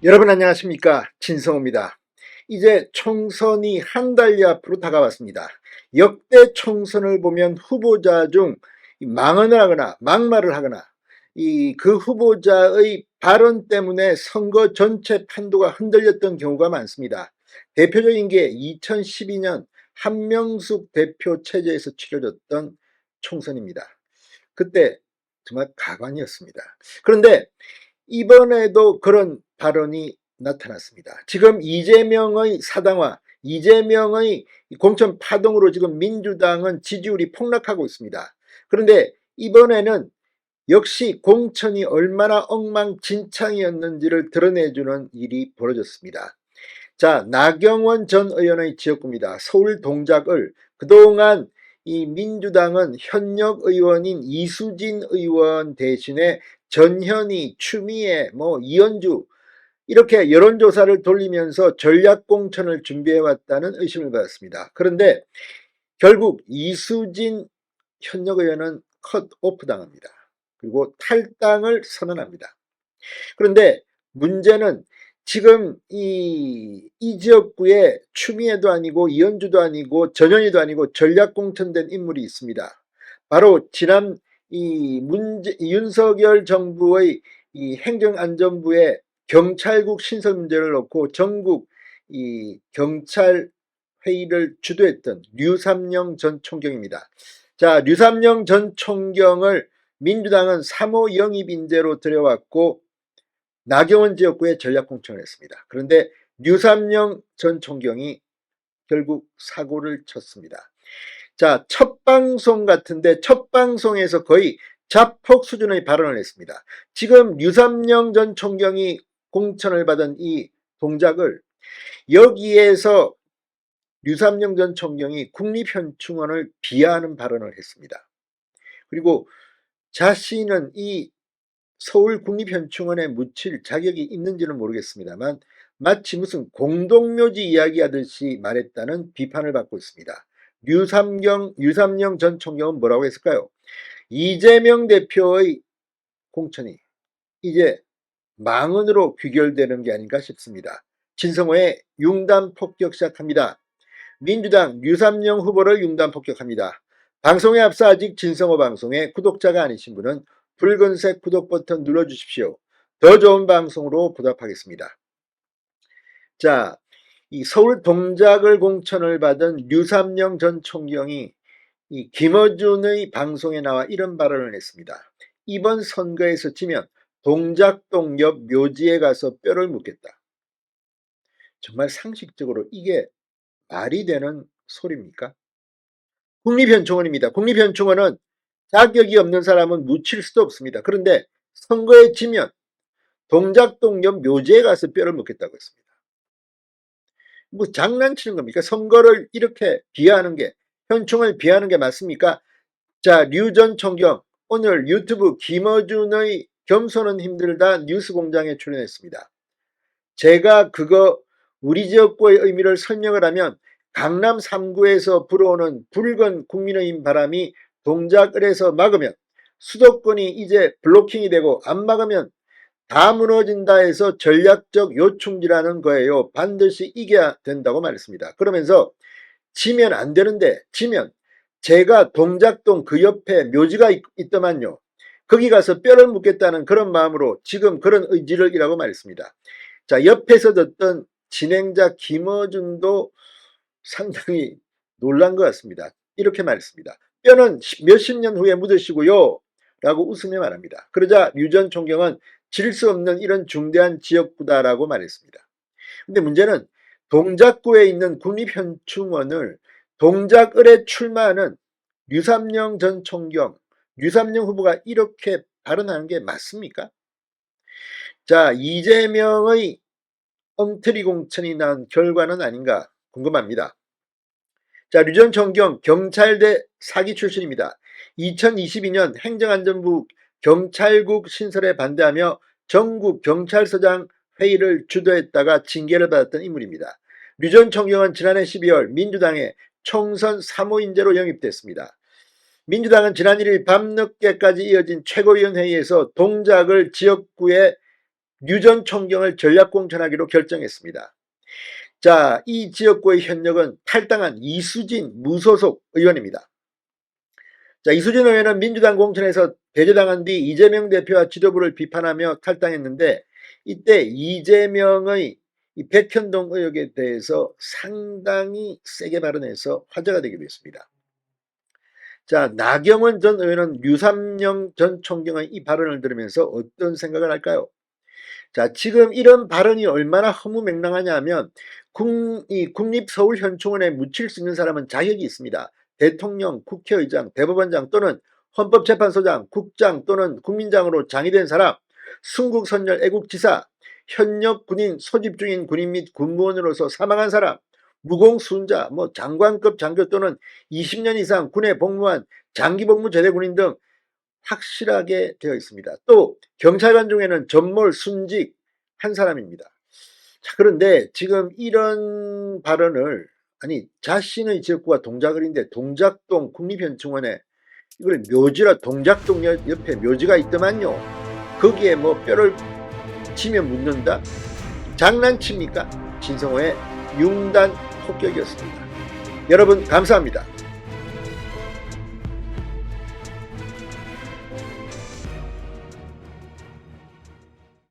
여러분 안녕하십니까, 진성호입니다. 이제 총선이 한 달여 앞으로 다가왔습니다. 역대 총선을 보면 후보자 중 망언을 하거나 막말을 하거나 그 후보자의 발언 때문에 선거 전체 판도가 흔들렸던 경우가 많습니다. 대표적인 게 2012년 한명숙 대표 체제에서 치러졌던 총선입니다. 그때 정말 가관이었습니다. 그런데 이번에도 그런 발언이 나타났습니다. 지금 이재명의 사당화, 이재명의 공천 파동으로 지금 민주당은 지지율이 폭락하고 있습니다. 그런데 이번에는 역시 공천이 얼마나 엉망진창이었는지를 드러내주는 일이 벌어졌습니다. 자, 나경원 전 의원의 지역구입니다. 서울 동작을 그동안 이 민주당은 현역 의원인 이수진 의원 대신에 전현희, 추미애, 이현주 이렇게 여론조사를 돌리면서 전략공천을 준비해왔다는 의심을 받았습니다. 그런데 결국 이수진 현역 의원은 컷오프 당합니다. 그리고 탈당을 선언합니다. 그런데 문제는 지금 이 지역구에 추미애도 아니고 이현주도 아니고 전현희도 아니고 전략공천된 인물이 있습니다. 바로 지난 윤석열 정부의 이 행정안전부의 경찰국 신설 문제를 놓고 전국 경찰 회의를 주도했던 류삼영 전 총경입니다. 자, 류삼영 전 총경을 민주당은 3호 영입 인재로 들여왔고 나경원 지역구에 전략공천을 했습니다. 그런데 류삼영 전 총경이 결국 사고를 쳤습니다. 자, 첫 방송 같은데 첫 방송에서 거의 자폭 수준의 발언을 했습니다. 지금 류삼영 전 총경이 공천을 받은 이 동작을 여기에서 류삼영 전 총경이 국립현충원을 비하하는 발언을 했습니다. 그리고 자신은 이 서울국립현충원에 묻힐 자격이 있는지는 모르겠습니다만 마치 무슨 공동묘지 이야기하듯이 말했다는 비판을 받고 있습니다. 류삼영 전 총경은 뭐라고 했을까요? 이재명 대표의 공천이 이제 망언으로 귀결되는 게 아닌가 싶습니다. 진성호의 융단 폭격 시작합니다. 민주당 류삼영 후보를 융단 폭격합니다. 방송에 앞서 아직 진성호 방송에 구독자가 아니신 분은 붉은색 구독 버튼 눌러주십시오. 더 좋은 방송으로 보답하겠습니다. 자, 이 서울 동작을 공천을 받은 류삼영 전 총경이 이 김어준의 방송에 나와 이런 발언을 했습니다. 이번 선거에서 지면 동작동 옆 묘지에 가서 뼈를 묻겠다. 정말 상식적으로 이게 말이 되는 소리입니까? 국립현충원입니다. 국립현충원은 자격이 없는 사람은 묻힐 수도 없습니다. 그런데 선거에 지면 동작동 옆 묘지에 가서 뼈를 묻겠다고 했습니다. 뭐 장난치는 겁니까? 선거를 이렇게 비하하는 게, 현충을 비하하는 게 맞습니까? 자, 류 전 총경 오늘 유튜브 김어준의 겸손은 힘들다 뉴스공장에 출연했습니다. 제가 그거 우리 지역구의 의미를 설명을 하면 강남 3구에서 불어오는 붉은 국민의힘 바람이 동작을에서 막으면 수도권이 이제 블로킹이 되고 안 막으면 다 무너진다 해서 전략적 요충지라는 거예요. 반드시 이겨야 된다고 말했습니다. 그러면서 지면 안 되는데 지면 제가 동작동 그 옆에 묘지가 있더만요. 거기 가서 뼈를 묻겠다는 그런 마음으로 지금 그런 의지를 이라고 말했습니다. 자, 옆에서 듣던 진행자 김어준도 상당히 놀란 것 같습니다. 이렇게 말했습니다. 뼈는 몇십 년 후에 묻으시고요 라고 웃으며 말합니다. 그러자 류 전 총경은 질 수 없는 이런 중대한 지역구다라고 말했습니다. 근데 문제는 동작구에 있는 국립현충원을 동작을에 출마하는 류삼영 전 총경, 류삼영 후보가 이렇게 발언하는 게 맞습니까? 자, 이재명의 엉터리 공천이 난 결과는 아닌가 궁금합니다. 자, 류 전 총경 경찰대 사기 출신입니다. 2022년 행정안전부 경찰국 신설에 반대하며 전국 경찰서장 회의를 주도했다가 징계를 받았던 인물입니다. 류 전 총경은 지난해 12월 민주당의 총선 3호 인재로 영입됐습니다. 민주당은 지난 1일 밤늦게까지 이어진 최고위원 회의에서 동작을 지역구에 류 전 총경을 전략공천하기로 결정했습니다. 자, 이 지역구의 현역은 탈당한 이수진 무소속 의원입니다. 자, 이수진 의원은 민주당 공천에서 배제당한 뒤 이재명 대표와 지도부를 비판하며 탈당했는데, 이때 이재명의 이 백현동 의혹에 대해서 상당히 세게 발언해서 화제가 되기도 했습니다. 자, 나경원 전 의원은 류삼영 전 총경의 이 발언을 들으면서 어떤 생각을 할까요? 자, 지금 이런 발언이 얼마나 허무맹랑하냐 하면 국립서울현충원에 묻힐 수 있는 사람은 자격이 있습니다. 대통령, 국회의장, 대법원장 또는 헌법재판소장, 국장 또는 국민장으로 장이된 사람, 순국선열 애국지사, 현역 군인, 소집 중인 군인 및 군무원으로서 사망한 사람, 무공수훈자, 장관급 장교 또는 20년 이상 군에 복무한 장기복무 제대군인 등 확실하게 되어 있습니다. 또 경찰관 중에는 전몰 순직 한 사람입니다. 자, 그런데 지금 이런 발언을, 아니 자신의 지역구가 동작을인데 동작동 국립현충원에 이걸 묘지라, 동작동 옆에 묘지가 있더만요. 거기에 뼈를 치면 묻는다? 장난칩니까? 진성호의 융단 폭격이었습니다. 여러분 감사합니다.